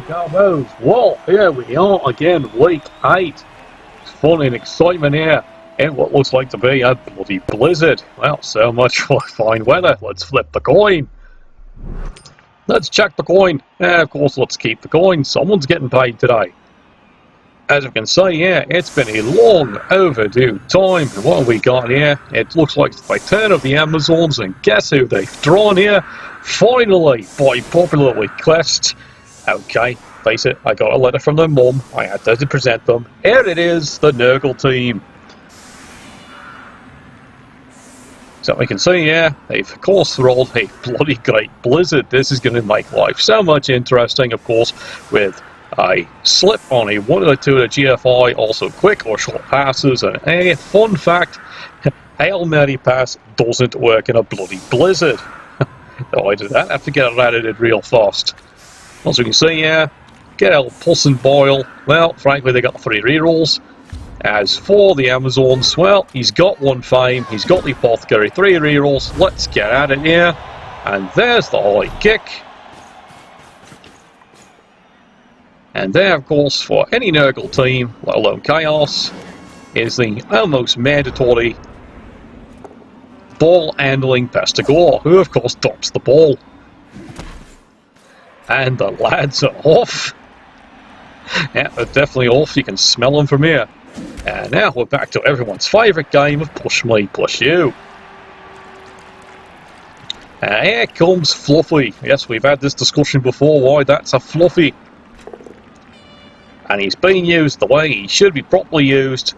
Cowboys, well, here we are again, week 8. It's fun and excitement here in what looks like to be a bloody blizzard. Well, so much for fine weather. Let's flip the coin. Let's check the coin. Of course, let's keep the coin. Someone's getting paid today. As you can see, yeah, it's been a long overdue time. And what have we got here? It looks like the return of the Amazons, and guess who they've drawn here? Finally, by popular request. Okay, face it, I got a letter from their mum. I had to present them. Here it is, the Nurgle team. So we can see here, they've of course rolled a bloody great blizzard. This is going to make life so much interesting, of course, with a slip on a 1 or 2 of the GFI, also quick or short passes, and a fun fact, Hail Mary pass doesn't work in a bloody blizzard. Oh, I did that. I have to get it edited real fast. As you can see here, get old Puss and Boyle. Well, frankly, they got 3 rerolls. As for the Amazons, well, he's got 1 fame, he's got the Apothecary, 3 rerolls. Let's get at it here. And there's the high kick. And there, of course, for any Nurgle team, let alone Chaos, is the almost mandatory ball handling Pestigore, who of course drops the ball. And the lads are off. Yeah, they're definitely off. You can smell them from here. And now we're back to everyone's favourite game of Push Me, Push You. And here comes Fluffy. Yes, we've had this discussion before, why that's a Fluffy. And he's being used the way he should be properly used.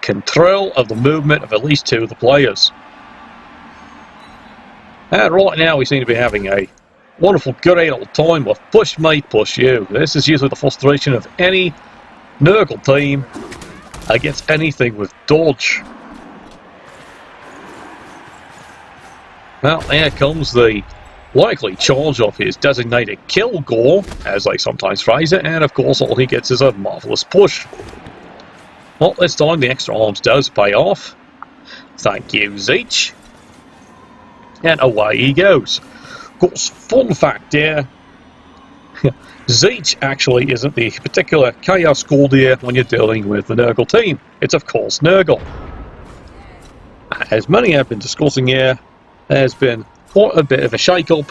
Control of the movement of at least 2 of the players. And right now we seem to be having a wonderful, great old time with Push Me, Push You. This is usually the frustration of any Nurgle team against anything with dodge. Well, here comes the likely charge of his designated kill gore, as they sometimes phrase it, and of course all he gets is a marvellous push. Well, this time the extra arms does pay off. Thank you, Zeech. And away he goes. Of course, fun fact here, Zeech actually isn't the particular Chaos called here when you're dealing with the Nurgle team. It's of course Nurgle. As many have been discussing here, there's been quite a bit of a shake-up,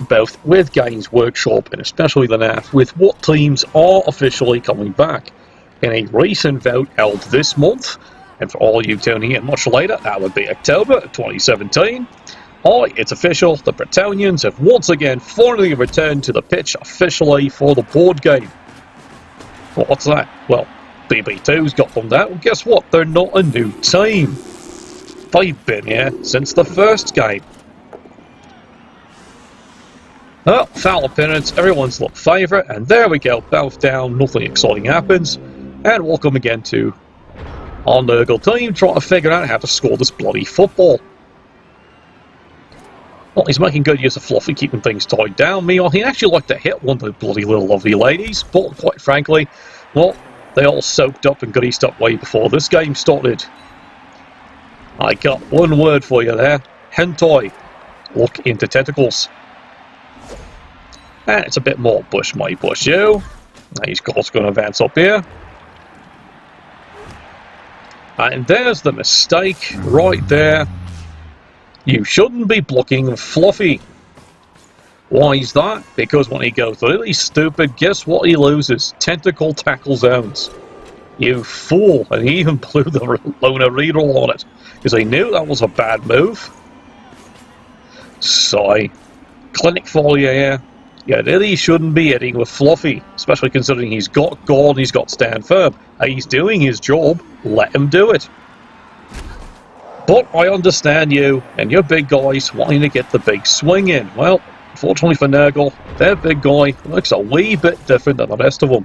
both with Games Workshop and especially the NATTS, with what teams are officially coming back. In a recent vote held this month, and for all you tuning in much later, that would be October 2017, it's official, the Bretonnians have once again finally returned to the pitch officially for the board game. Well, what's that? Well, BB2's got them down. Well, guess what? They're not a new team. They've been here since the first game. Oh, foul appearance, everyone's look favourite, and there we go, both down, nothing exciting happens. And welcome again to our Nurgle team trying to figure out how to score this bloody football. Well, he's making good use of Fluffy, keeping things tied down. Meanwhile, he'd actually like to hit one of the bloody little lovely ladies, but quite frankly, well, they all soaked up and greased up way before this game started. I got one word for you there, hentai. Look into tentacles. And it's a bit more Push Me, Push You. He's of course going to advance up here. And there's the mistake right there. You shouldn't be blocking Fluffy. Why is that? Because when he goes really stupid, guess what he loses? Tentacle tackle zones. You fool. And he even blew the loner reroll on it. Because he knew that was a bad move. Sigh. Clinic failure here. You really shouldn't be hitting with Fluffy. Especially considering he's got Gore and he's got Stand Firm. He's doing his job. Let him do it. But I understand you and your big guys wanting to get the big swing in. Well, unfortunately for Nurgle, their big guy looks a wee bit different than the rest of them.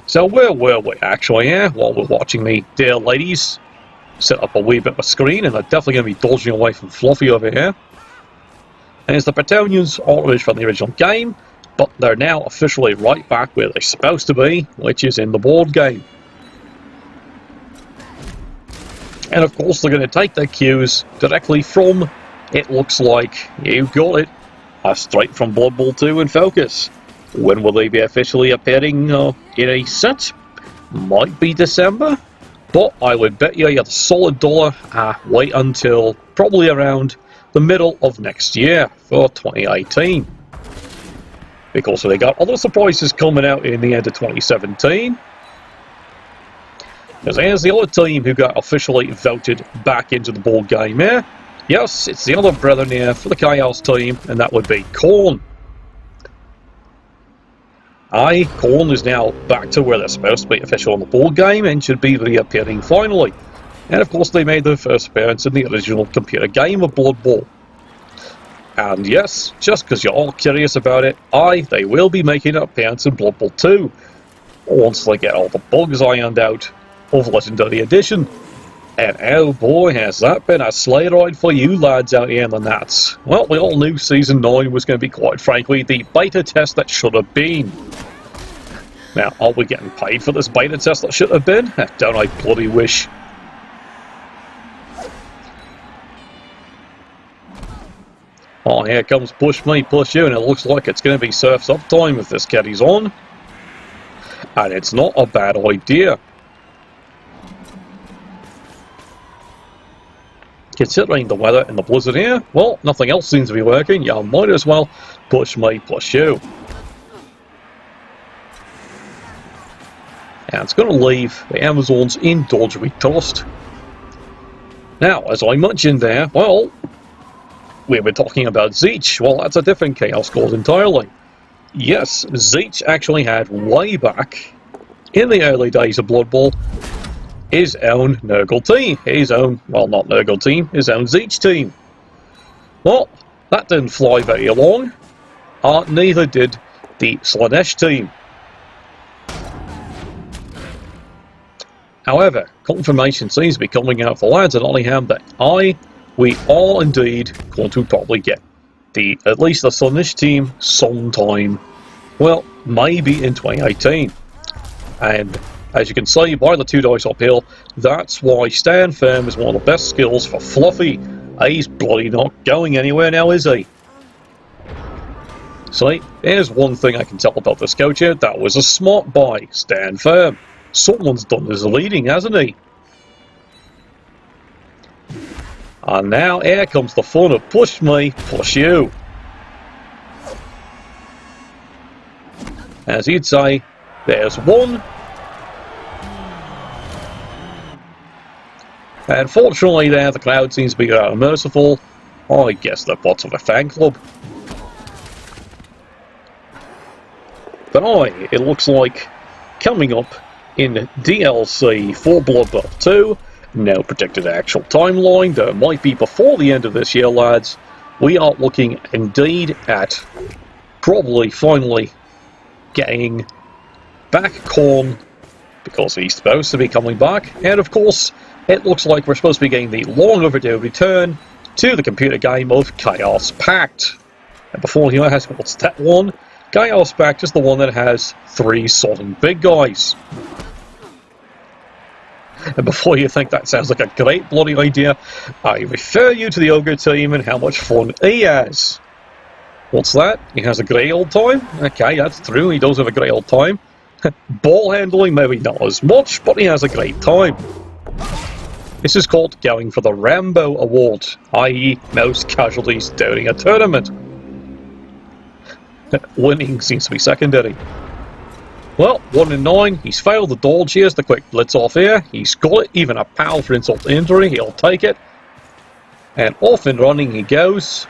So where were we actually here while we're watching the dear ladies set up a wee bit of a screen, and they're definitely going to be dodging away from Fluffy over here. And as the Bretonnians are from the original game, but they're now officially right back where they're supposed to be, which is in the board game. And of course they're going to take their cues directly from, it looks like, you got it, straight from Blood Bowl 2 in focus. When will they be officially appearing in a set? Might be December, but I would bet you a solid $1 wait until probably around the middle of next year for 2018. Because they got other surprises coming out in the end of 2017. Because here's the other team who got officially voted back into the board game here. Yes, it's the other brethren here for the Chaos team, and that would be Khorne. Khorne is now back to where they're supposed to be official on the board game and should be reappearing finally. And of course they made their first appearance in the original computer game of Blood Bowl. And yes, just because you're all curious about it, they will be making an appearance in Blood Bowl 2 once they get all the bugs ironed out of Legendary Edition. And oh boy, has that been a sleigh ride for you lads out here in the NATTS. Well, we all knew Season 9 was going to be, quite frankly, the beta test that should have been. Now, are we getting paid for this beta test that should have been? Don't I bloody wish. Oh, here comes Push Me, Push You, and it looks like it's going to be Surf's Up time if this carries on. And it's not a bad idea. Considering the weather and the blizzard here, well, nothing else seems to be working. You might as well Push Me, Push You. And it's going to leave the Amazons in dodgy trust. Now, as I mentioned there, well, we were talking about Tzeentch. Well, that's a different Chaos Squad entirely. Yes, Tzeentch actually had way back in the early days of Blood Bowl his own Nurgle team. His own, well, not Nurgle team, his own Tzeentch team. Well, that didn't fly very long. Neither did the Slaanesh team. However, confirmation seems to be coming out for lads at Nottingham that we are indeed going to probably get at least the Slaanesh team sometime, well, maybe in 2018. And as you can see by the 2 dice uphill, that's why Stand Firm is one of the best skills for Fluffy. He's bloody not going anywhere now, is he? See, here's one thing I can tell about this coach here. That was a smart buy. Stand Firm. Someone's done his leading, hasn't he? And now here comes the fun of Push Me, Push You. As you'd say, there's one. Unfortunately there, the crowd seems to be merciful. I guess they're bots of a fan club. But it looks like coming up in DLC for Blood Bowl 2, no predicted actual timeline, that might be before the end of this year, lads. We are looking indeed at probably finally getting back Khorne, because he's supposed to be coming back, and of course it looks like we're supposed to be getting the long overdue return to the computer game of Chaos Pact. And before you ask what's that one, Chaos Pact is the one that has 3 solid big guys. And before you think that sounds like a great bloody idea, I refer you to the Ogre team and how much fun he has. What's that? He has a great old time? Okay, that's true, he does have a great old time. Ball handling, maybe not as much, but he has a great time. This is called going for the Rambo Award, i.e. most casualties during a tournament. Winning seems to be secondary. Well, 1 in 9, he's failed the dodge. Here's the quick blitz off here. He's got it, even a pal for insult to injury, he'll take it. And off and running he goes.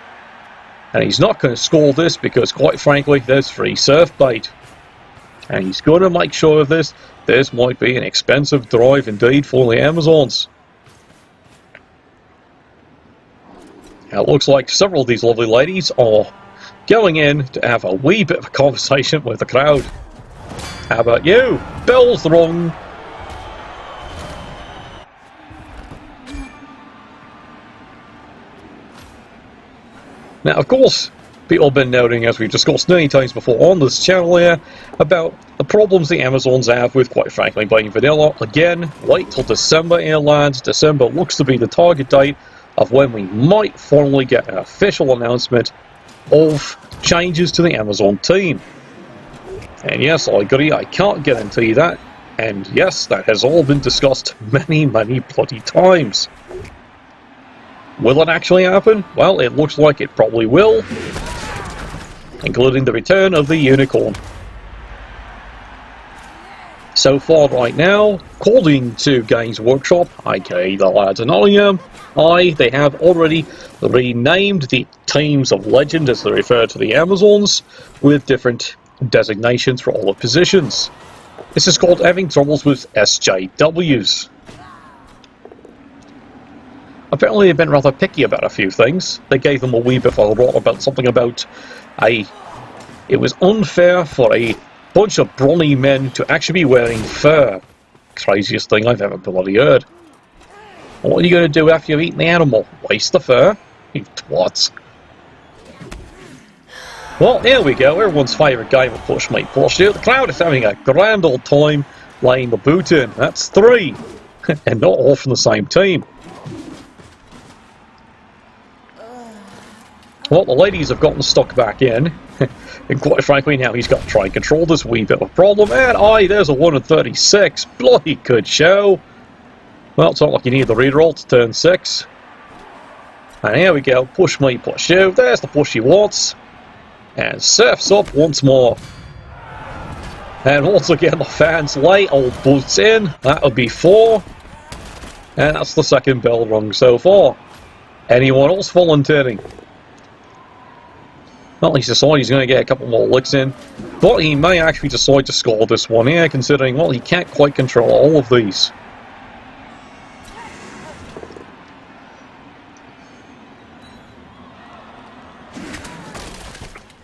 And he's not going to score this because, quite frankly, there's free surf bait. And he's going to make sure of this. This might be an expensive drive indeed for the Amazons. Now, it looks like several of these lovely ladies are going in to have a wee bit of a conversation with the crowd. How about you? Bell's rung. Now, of course, people have been noting, as we've discussed many times before on this channel here, about the problems the Amazons have with, quite frankly, being vanilla. Again, wait till December here, lads. December looks to be the target date of when we might finally get an official announcement of changes to the Amazon team. And yes, I agree, I can't guarantee that. And yes, that has all been discussed many, many bloody times. Will it actually happen? Well, it looks like it probably will, including the return of the unicorn. So far right now, according to Games Workshop, aka the lads in Nottingham, they have already renamed the teams of legend as they refer to the Amazons, with different designations for all the positions. This is called having troubles with SJWs. Apparently they've been rather picky about a few things. They gave them a wee bit of a rot about something about it was unfair for a bunch of brawny men to actually be wearing fur. Craziest thing I've ever bloody heard. What are you going to do after you've eaten the animal? Waste the fur? You twats. Well, here we go, everyone's favourite game of Push Me Push You. The crowd is having a grand old time laying the boot in. That's 3. And not all from the same team. Well, the ladies have gotten stuck back in. And quite frankly, now he's got to try and control this wee bit of a problem. And there's a 1 in 36. Bloody good show. Well, it's not like you need the reroll to turn 6. And here we go, Push Me Push You. There's the push he wants. And surfs up once more. And once again the fans lay old boots in. That would be 4. And that's the second bell rung so far. Anyone else volunteering? Well, he's decided he's going to get a couple more licks in. But he may actually decide to score this one here, considering, well, he can't quite control all of these.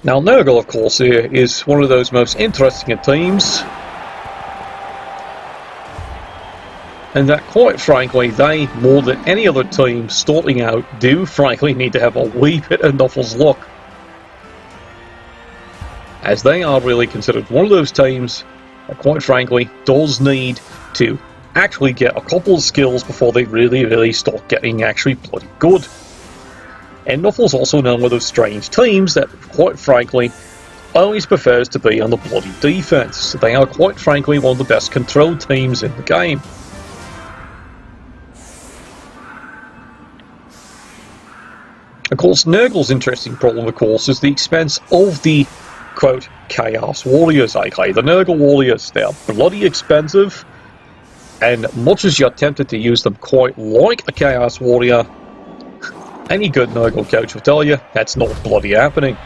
Now, Nurgle, of course, here is one of those most interesting teams. And that, quite frankly, they, more than any other team starting out, do, frankly, need to have a wee bit of Nuffle's luck. As they are really considered one of those teams that, quite frankly, does need to actually get a couple of skills before they really start getting actually bloody good. And Nuffle's also known with those strange teams that, quite frankly, always prefers to be on the bloody defense. They are, quite frankly, one of the best controlled teams in the game. Of course, Nurgle's interesting problem, of course, is the expense of the, quote, Chaos Warriors, aka the Nurgle Warriors. They are bloody expensive, and much as you're tempted to use them quite like a Chaos Warrior, any good Nurgle coach will tell you that's not bloody happening.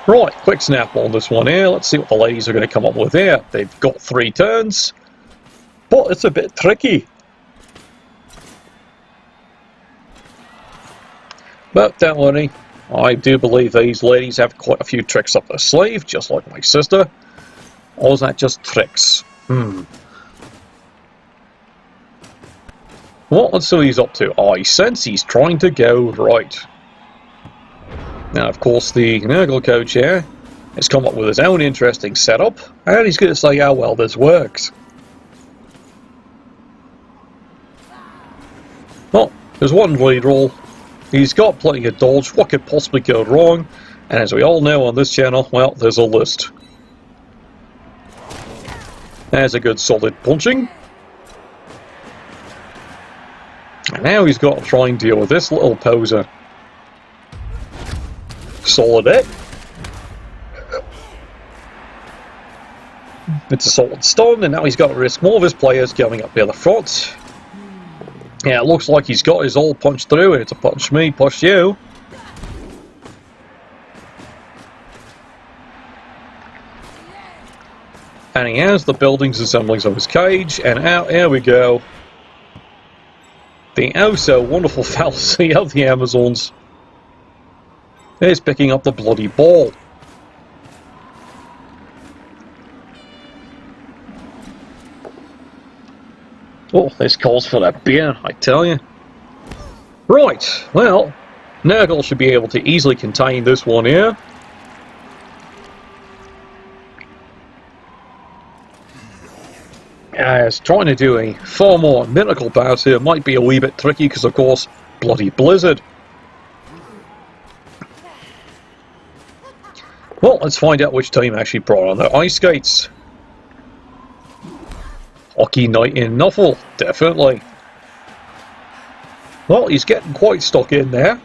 Right, quick snap on this one here. Let's see what the ladies are going to come up with here. They've got 3 turns, but it's a bit tricky. But don't worry, I do believe these ladies have quite a few tricks up their sleeve, just like my sister. Or is that just tricks? Well, let's see what he's up to. I sense he's trying to go right. Now, of course, the Nurgle coach here has come up with his own interesting setup, and he's going to say how well this works. Well, there's one lead roll. He's got plenty of dodge. What could possibly go wrong? And as we all know on this channel, well, there's a list. There's a good solid punching. And now he's got to try and deal with this little poser. Solid hit. It's a solid stun, and now he's got to risk more of his players going up the other front. Yeah, it looks like he's got his all punched through, and it's a punch me, push you. And he has the buildings assemblies of his cage, and out here we go. The oh-so wonderful fallacy of the Amazons is picking up the bloody ball. Oh, this calls for that beer, I tell you. Right, well, Nurgle should be able to easily contain this one here. As trying to do a far more miracle pass here might be a wee bit tricky because, of course, bloody blizzard. Well, let's find out which team actually brought on their ice skates. Hockey Night in Nuffle, definitely. Well, he's getting quite stuck in there.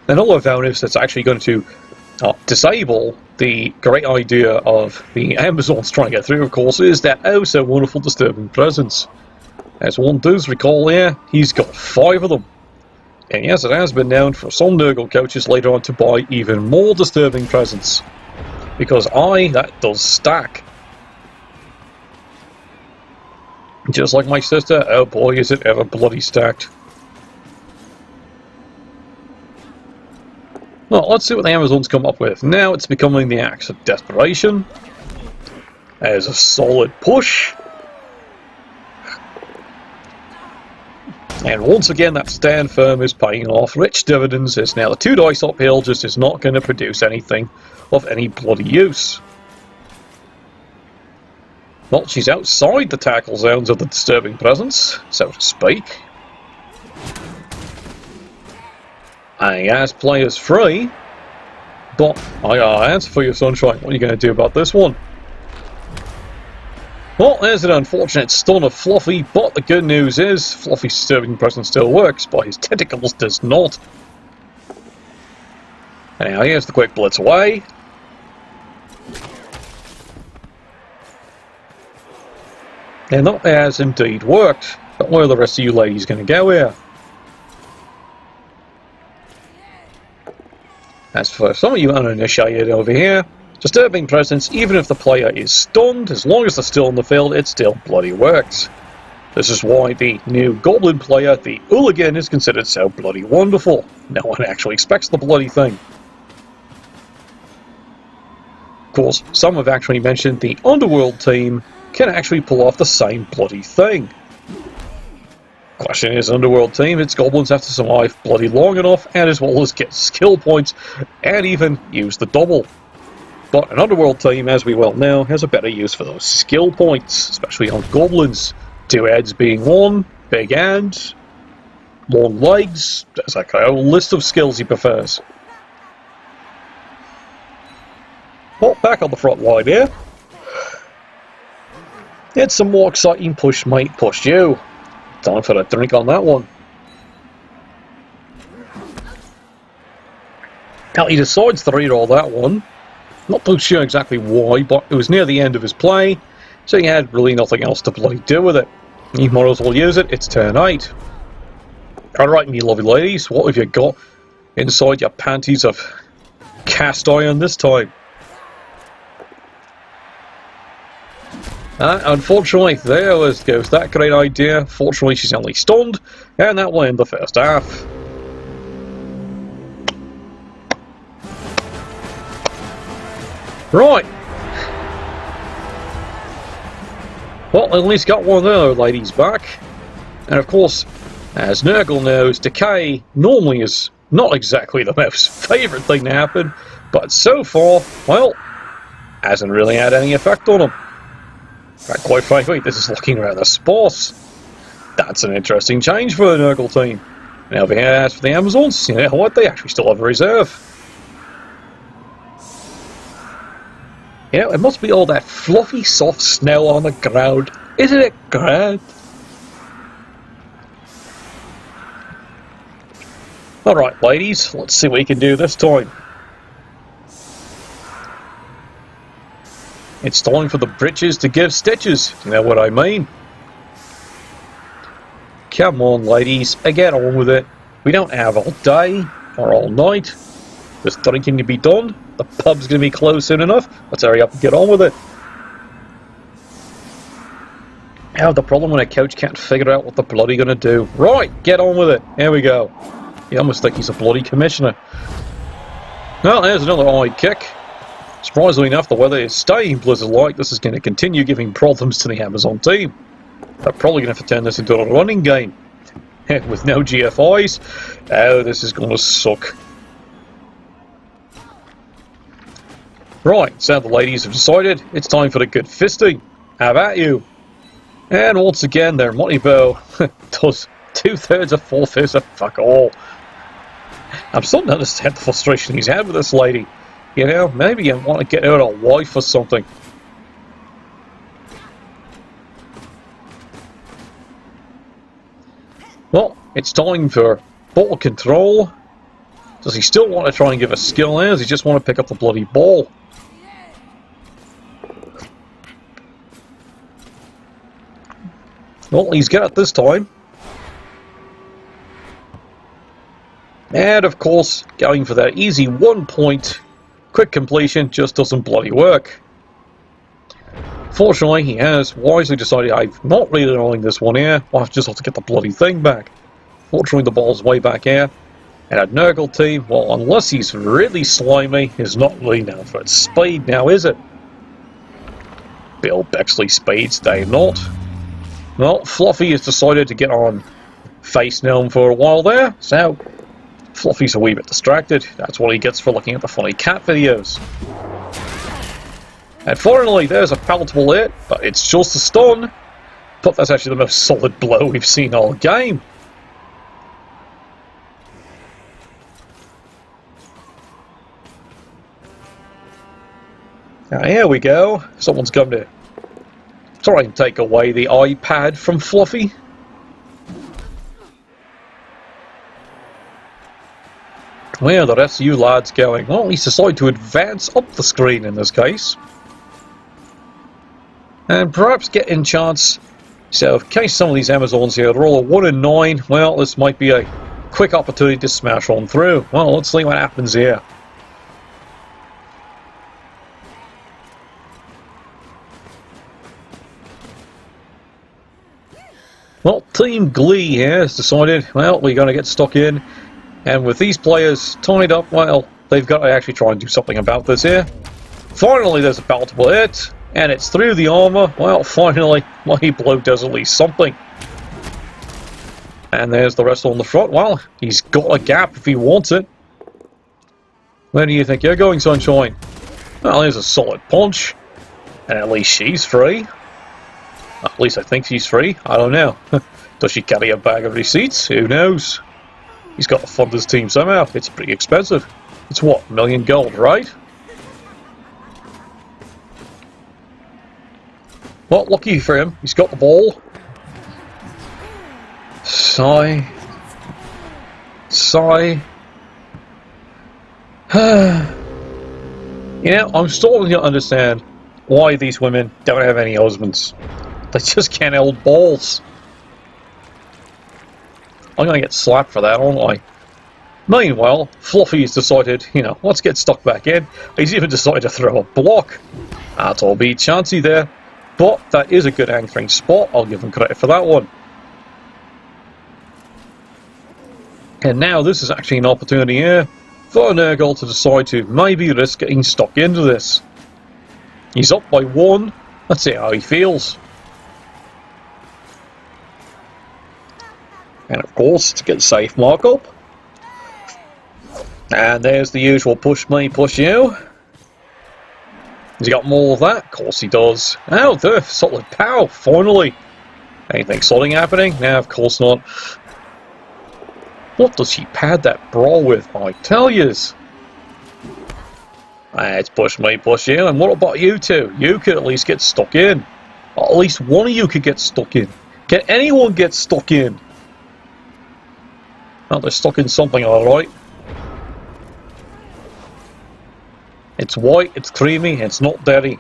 And all I've found is that's actually going to disable the great idea of the Amazons trying to get through, of course, is that oh so wonderful disturbing presence. As one does recall here, he's got 5 of them. And yes, it has been known for some Nurgle coaches later on to buy even more disturbing presence. Because that does stack. Just like my sister, oh boy is it ever bloody stacked. Well, let's see what the Amazons come up with. Now it's becoming the Axe of Desperation. There's a solid push. And once again, that stand firm is paying off rich dividends. It's now the 2 dice uphill just is not going to produce anything of any bloody use. Well, she's outside the tackle zones of the disturbing presence, so to speak. And he has players free. But I got an answer for you, Sunshine. What are you going to do about this one? Well, there's an unfortunate stun of Fluffy, but the good news is Fluffy's disturbing presence still works, but his tentacles does not. Anyhow, here's the quick blitz away. And that has indeed worked. But where are the rest of you ladies going to go here? As for some of you uninitiated over here, disturbing presence, even if the player is stunned, as long as they're still in the field, it still bloody works. This is why the new Goblin player, the Hooligan, is considered so bloody wonderful. No one actually expects the bloody thing. Of course, some have actually mentioned the Underworld team can actually pull off the same bloody thing. Question is, Underworld team, its goblins have to survive bloody long enough, and as well as get skill points, and even use the double. But an Underworld team, as we well know, has a better use for those skill points, especially on goblins. 2 heads being 1, big hands, long legs, there's like a whole list of skills he prefers. Well, back on the front line here. It's some more exciting push mate pushed you. Time for a drink on that one. Now he decides to reroll that one. Not too sure exactly why, but it was near the end of his play, so he had really nothing else to bloody do with it. You might as well use it, it's turn 8. Alright, me lovely ladies, what have you got inside your panties of cast iron this time? Unfortunately, there goes that great idea. Fortunately, she's only stunned, and that will end the first half. Right. Well, at least got one of the other ladies back. And of course, as Nurgle knows, decay normally is not exactly the most favourite thing to happen, but so far, well, hasn't really had any effect on him. Quite frankly, this is looking rather sparse. That's an interesting change for the Nurgle team. And over here, as for the Amazons, you know what, they actually still have a reserve. You know, it must be all that fluffy, soft snow on the ground. Isn't it grand? Alright, ladies, let's see what we can do this time. It's time for the britches to give stitches, you know what I mean? Come on, ladies, get on with it. We don't have all day or all night. There's drinking to be done. The pub's going to be closed soon enough. Let's hurry up and get on with it. Now, the problem when a coach can't figure out what they're bloody going to do. Right, get on with it. Here we go. You almost think he's a bloody commissioner. Well, there's another eye kick. Surprisingly enough, the weather is staying blizzard-like. This is going to continue giving problems to the Amazon team. They're probably going to have to turn this into a running game. With no GFIs. Oh, this is going to suck. Right, so the ladies have decided it's time for the good fisting. How about you? And once again, their money bow does 2/3 of 4/5 of fuck all. I'm starting to understand the frustration he's had with this lady. You know, maybe I want to get her a wife or something. Well, it's time for ball control. Does he still want to try and give a skill there? Does he just want to pick up the bloody ball? Well, he's got it this time. And of course, going for that easy 1 point quick completion just doesn't bloody work. Fortunately, he has wisely decided, I'm not really rolling this one here. I'll just have to get the bloody thing back. Fortunately, the ball's way back here. And a Nurgle team, well, unless he's really slimy, is not really known for its speed now, is it? Bill Bexley speeds, they not. Well, Fluffy has decided to get on face gnome for a while there, so Fluffy's a wee bit distracted. That's what he gets for looking at the funny cat videos. And finally, there's a palatable hit, but it's just a stun. But that's actually the most solid blow we've seen all game. Now, here we go. Someone's come to try and take away the iPad from Fluffy. Where are the rest of you lads going? Well, he's decided to advance up the screen in this case. And perhaps get in chance. So, in case some of these Amazons here roll a 1 in 9, well, this might be a quick opportunity to smash on through. Well, let's see what happens here. Well, Team Glee here has decided, well, we're going to get stuck in. And with these players tied up, well, they've got to actually try and do something about this here. Finally, there's a palatable hit, and it's through the armor. Well, finally, my blow does at least something. And there's the rest on the front. Well, he's got a gap if he wants it. Where do you think you're going, Sunshine? Well, there's a solid punch. And at least she's free. At least I think she's free. I don't know. Does she carry a bag of receipts? Who knows? He's got to fund his team somehow. It's pretty expensive. It's what, $1 million gold, right? Well, lucky for him, he's got the ball. Sigh. Sigh. You know, I'm starting to understand why these women don't have any husbands. They just can't hold balls. I'm going to get slapped for that, aren't I? Meanwhile, Fluffy's decided, you know, let's get stuck back in. He's even decided to throw a block. That's all be chancy there. But that is a good anchoring spot. I'll give him credit for that one. And now this is actually an opportunity here for Nurgle to decide to maybe risk getting stuck into this. He's up by 1. Let's see how he feels. And of course, to get the safe markup. And there's the usual push me, push you. Has he got more of that? Of course he does. Oh, the solid pow, finally. Anything exciting happening? No, of course not. What does she pad that bra with, I tell yous? It's push me, push you. And what about you two? You could at least get stuck in. Or at least one of you could get stuck in. Can anyone get stuck in? Oh, they're stuck in something, alright. It's white, it's creamy, it's not dirty.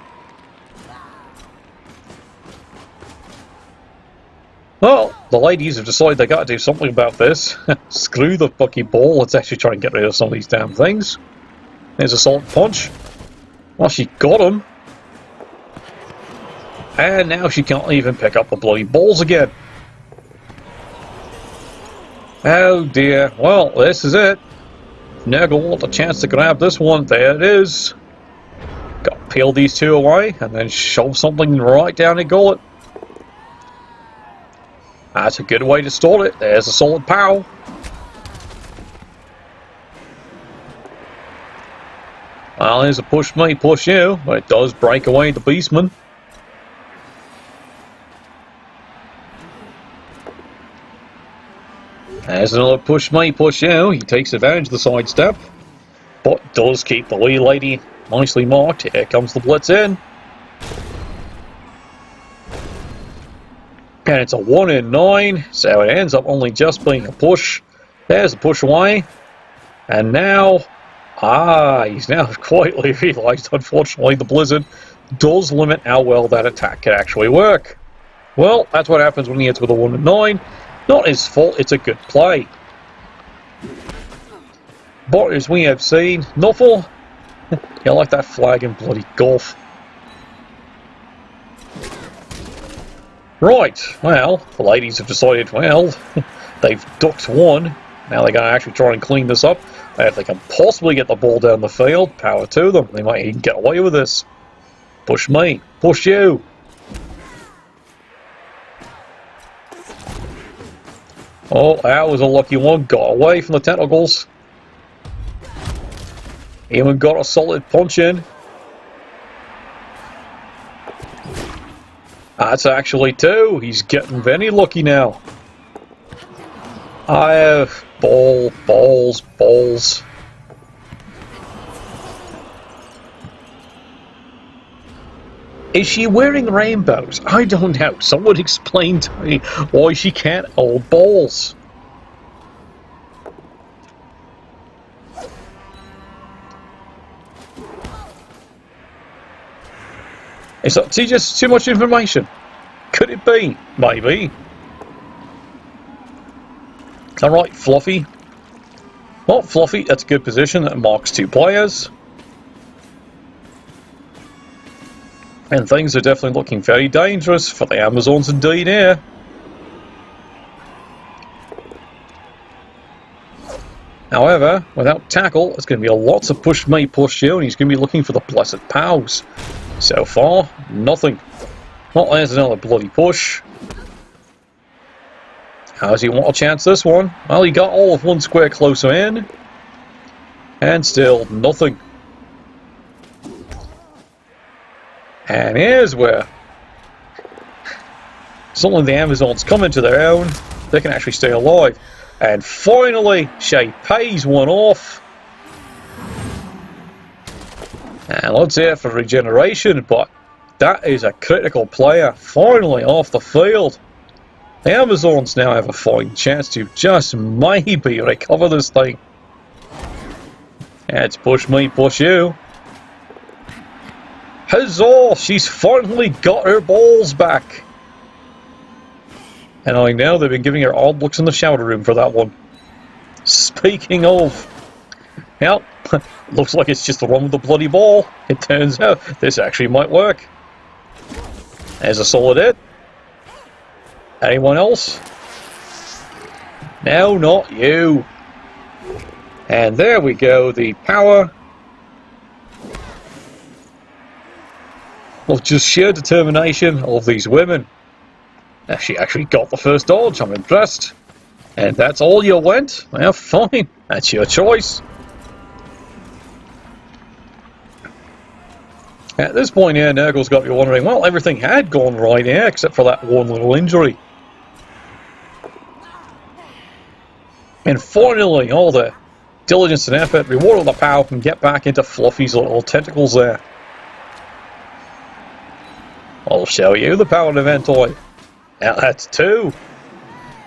Well, the ladies have decided they got to do something about this. Screw the fucking ball, let's actually try and get rid of some of these damn things. There's a solid punch. Well, she got him. And now she can't even pick up the bloody balls again. Oh dear. Well, this is it. Nurgle want a chance to grab this one. There it is. Got to peel these two away and then shove something right down the gullet. That's a good way to start it. There's a solid pow. Well, there's a push me, push you, but it does break away the beastman. There's another push me, push you. He takes advantage of the sidestep, but does keep the wee lady nicely marked. Here comes the blitz in. And it's a 1 in 9, so it ends up only just being a push. There's a push away. And now, he's now quietly realised, unfortunately, the blizzard does limit how well that attack can actually work. Well, that's what happens when he hits with a 1 in 9. Not his fault, it's a good play. But as we have seen, Nuffle, you like that flag in bloody golf. Right, well, the ladies have decided, well, they've ducked one. Now they're going to actually try and clean this up. If they can possibly get the ball down the field, power to them. They might even get away with this. Push me, push you. Oh, that was a lucky one. Got away from the tentacles. Even got a solid punch in. That's actually 2. He's getting very lucky now. I have balls. Is she wearing rainbows? I don't know. Someone explain to me why she can't hold balls. Is that just too much information? Could it be? Maybe. Alright, Fluffy. Well, Fluffy, that's a good position. That marks 2 players. And things are definitely looking very dangerous for the Amazons indeed here. However, without tackle, it's going to be a lots of push me, push you, and he's going to be looking for the blessed pows. So far, nothing. Well, there's another bloody push. How does he want a chance this one? Well, he got all of 1 square closer in. And still nothing. And here's where suddenly the Amazons come into their own. They can actually stay alive. And finally, Shay pays one off. And let's hear for regeneration, but that is a critical player. Finally off the field. The Amazons now have a fine chance to just maybe recover this thing. It's push me, push you. Huzzah! She's finally got her balls back. And I know they've been giving her odd looks in the shower room for that one. Speaking of, well, looks like it's just the one with the bloody ball. It turns out this actually might work. There's a solid hit. Anyone else? No, not you. And there we go, the power of just sheer determination of these women. She actually got the first dodge, I'm impressed. And that's all you went? Well, fine, that's your choice. At this point here, Nurgle's got to be wondering, well, everything had gone right here, except for that one little injury. And finally, all the diligence and effort, reward of the power, can get back into Fluffy's little tentacles there. I'll show you the power event toy. Now that's 2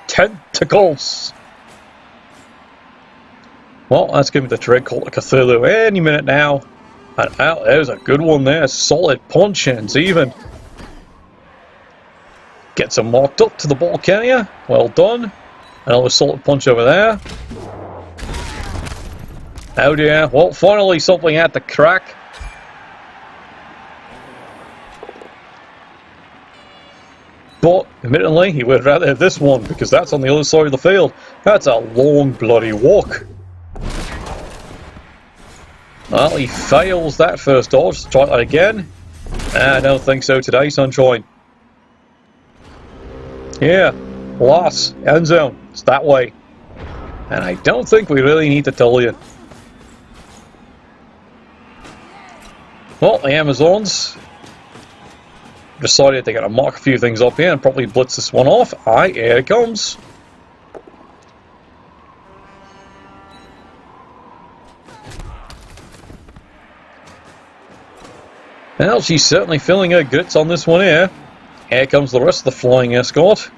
tentacles. Well, that's giving the Dread Cult of Cthulhu any minute now. And there's a good one there. Solid punch ends even. Gets him marked up to the ball carrier. Well done. Another solid punch over there. Oh dear. Well, finally something had to crack. But, admittedly, he would rather have this one, because that's on the other side of the field. That's a long bloody walk. Well, he fails that first dodge. Let's try that again. I don't think so today, Sunshine. Yeah, loss, end zone. It's that way. And I don't think we really need to tell you. Well, the Amazons decided they're going to mark a few things up here and probably blitz this one off. Aye, here it comes. Well, she's certainly feeling her guts on this one here. Here comes the rest of the flying escort.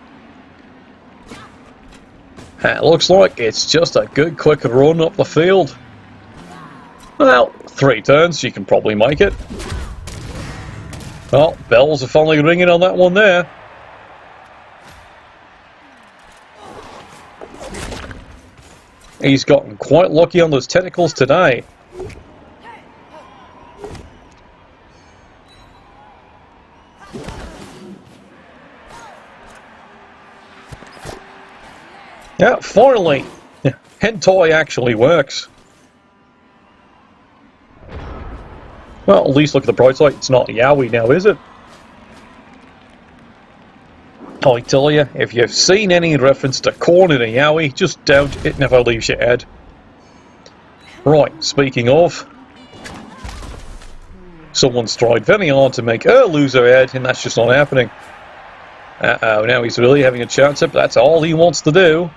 It looks like it's just a good quick run up the field. Well, 3 turns, she can probably make it. Well, bells are finally ringing on that one there. He's gotten quite lucky on those tentacles today. Yeah, finally, hentai actually works. Well, at least look at the bright side, it's not yaoi now, is it? I tell you, if you've seen any reference to corn in a yaoi, just don't, it never leaves your head. Right, speaking of, someone's tried very hard to make her lose her head, and that's just not happening. Uh-oh, now he's really having a chance, but that's all he wants to do.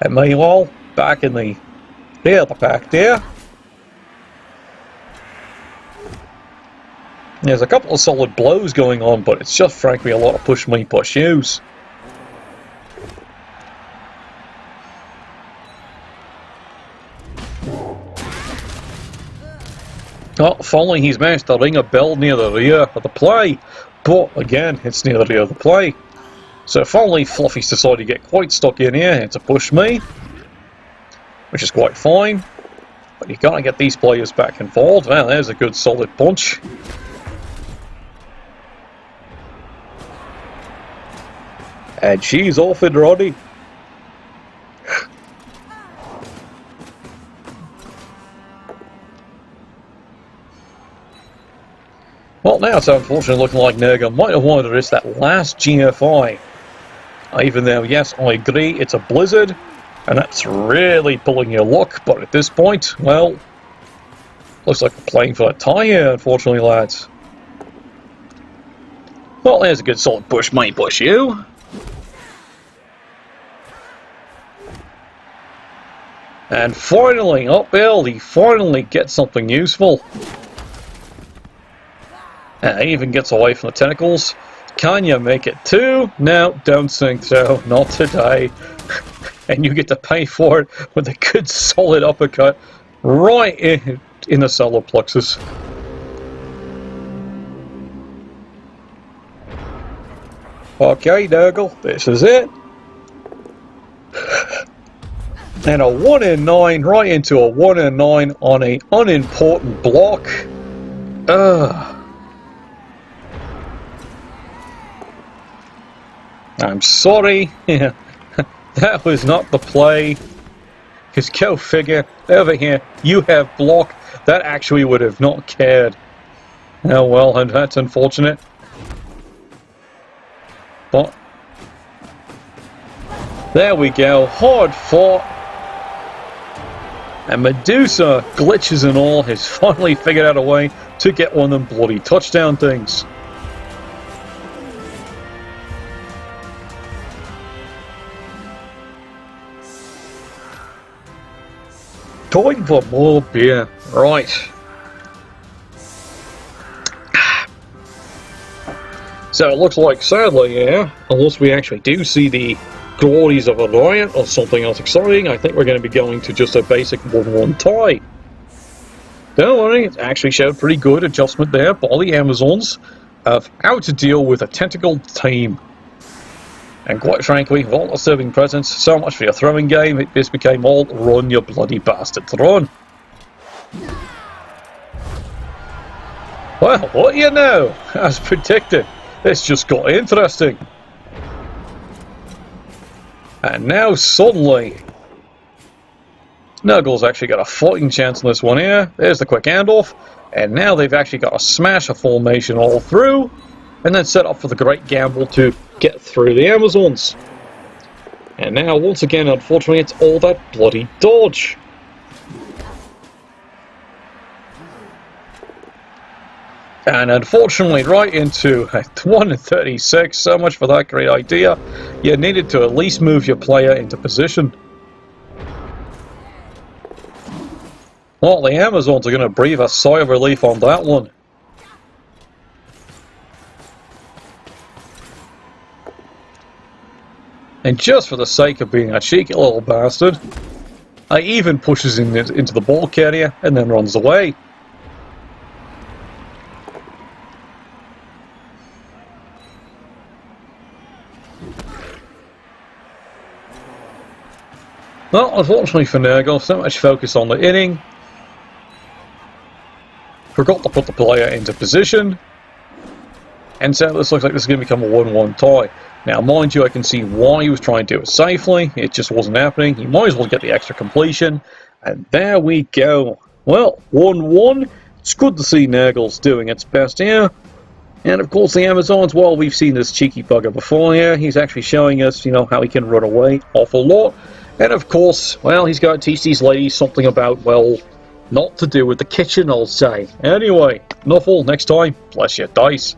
And meanwhile, back in the other pack there, there's a couple of solid blows going on, but it's just frankly a lot of push me, push yous. Oh, finally he's managed to ring a bell near the rear of the play, but again, it's near the rear of the play. So finally, Fluffy's decided to get quite stuck in here. It's a push me, which is quite fine. But you gotta get these players back involved. Well, there's a good solid punch. And she's off and running. Well, now it's unfortunately looking like Nerga might have wanted to risk that last GFI. Even though, yes, I agree, it's a blizzard, and that's really pulling your luck, but at this point, well, looks like we're playing for a tie here, unfortunately, lads. Well, there's a good solid push me, push you. And finally, uphill, he finally gets something useful. And he even gets away from the tentacles. Can you make it 2? No, don't think so. Not today. And you get to pay for it with a good solid uppercut right in the solar plexus. Okay, Nurgle, this is it. And a 1 in 9 right into a 1 in 9 on an unimportant block. Ugh. I'm sorry, that was not the play, because go figure, over here, you have block, that actually would have not cared. Oh well, and that's unfortunate. But, there we go, hard fought. And Medusa, glitches and all, has finally figured out a way to get one of them bloody touchdown things. Time for more beer. Right. So it looks like, sadly, yeah, unless we actually do see the glories of a riot or something else exciting, I think we're going to be going to just a basic 1-1 tie. Don't worry, it actually showed pretty good adjustment there by the Amazons of how to deal with a tentacled team. And quite frankly, with all the serving presence, so much for your throwing game, it just became all run, you bloody bastards, run. Well, what do you know? As predicted, this just got interesting. And now suddenly, Nurgle's actually got a fighting chance on this one here. There's the quick handoff. And now they've actually got to smash a formation all through. And then set up for the great gamble to get through the Amazons. And now, once again, unfortunately, it's all that bloody dodge. And unfortunately, right into 1:36. So much for that great idea. You needed to at least move your player into position. Well, the Amazons are going to breathe a sigh of relief on that one. And just for the sake of being a cheeky little bastard, he even pushes him into the ball carrier and then runs away. Well, unfortunately for Nurgle, so much focus on the inning. Forgot to put the player into position. And so this looks like this is going to become a 1-1 tie. Now, mind you, I can see why he was trying to do it safely. It just wasn't happening. He might as well get the extra completion. And there we go. Well, 1-1. It's good to see Nurgle's doing its best here. And of course the Amazons, well, we've seen this cheeky bugger before here. He's actually showing us, how he can run away awful lot. And of course, well, he's going to teach these ladies something about, well, not to do with the kitchen, I'll say. Anyway, enough all. Next time, bless your dice.